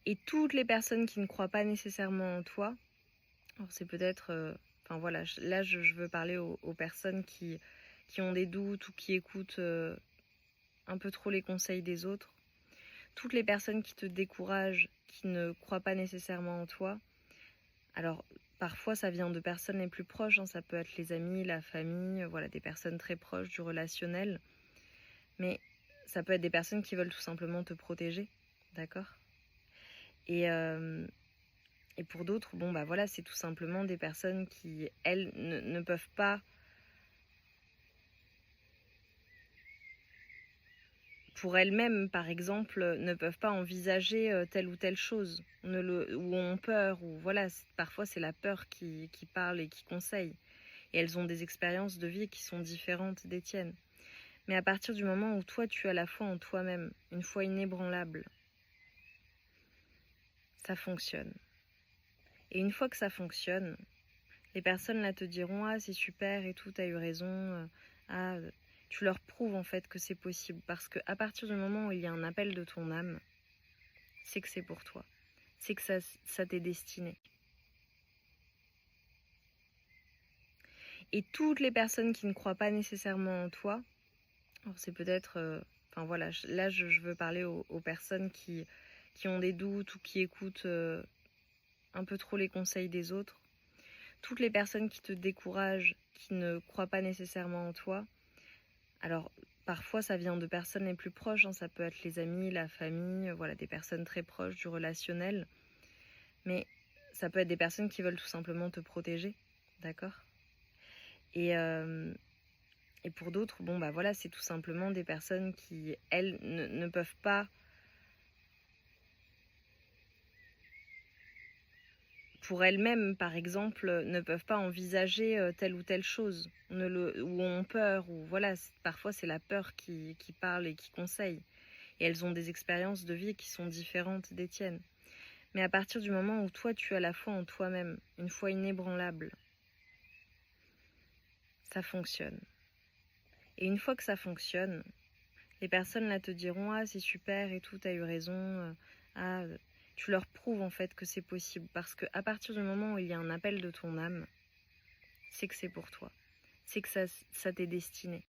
Et toutes les personnes qui ne croient pas nécessairement en toi, alors c'est peut-être, enfin voilà, là je veux parler aux personnes qui ont des doutes ou qui écoutent un peu trop les conseils des autres. Toutes les personnes qui te découragent, qui ne croient pas nécessairement en toi, alors parfois ça vient de personnes les plus proches, hein, ça peut être les amis, la famille, voilà, des personnes très proches du relationnel, mais ça peut être des personnes qui veulent tout simplement te protéger, d'accord? Et pour d'autres, bon bah voilà, c'est tout simplement des personnes qui, elles, ne peuvent pas, pour elles-mêmes par exemple, ne peuvent pas envisager telle ou telle chose, ou ont peur, ou voilà, parfois c'est la peur qui parle et qui conseille. Et elles ont des expériences de vie qui sont différentes des tiennes. Mais à partir du moment où toi tu as la foi en toi-même, une foi inébranlable, ça fonctionne. Et une fois que ça fonctionne, les personnes là te diront ah c'est super et tout, t'as eu raison, tu leur prouves en fait que c'est possible, parce qu'à partir du moment où il y a un appel de ton âme, c'est que c'est pour toi, c'est que ça t'est destiné. Et toutes les personnes qui ne croient pas nécessairement en toi, alors c'est peut-être, enfin voilà, là je veux parler aux personnes qui ont des doutes ou qui écoutent un peu trop les conseils des autres. Toutes les personnes qui te découragent, qui ne croient pas nécessairement en toi, alors parfois ça vient de personnes les plus proches, hein, ça peut être les amis, la famille, voilà, des personnes très proches du relationnel, mais ça peut être des personnes qui veulent tout simplement te protéger, d'accord? Et pour d'autres, bon bah voilà, c'est tout simplement des personnes qui, elles, ne peuvent pas, pour elles-mêmes par exemple, ne peuvent pas envisager telle ou telle chose, ou ont peur, ou voilà, parfois c'est la peur qui parle et qui conseille. Et elles ont des expériences de vie qui sont différentes des tiennes. Mais à partir du moment où toi tu as la foi en toi-même, une foi inébranlable, ça fonctionne. Et une fois que ça fonctionne, les personnes là te diront ah c'est super et tout, t'as eu raison, tu leur prouves en fait que c'est possible, parce qu'à partir du moment où il y a un appel de ton âme, c'est que c'est pour toi, c'est que ça t'est destiné.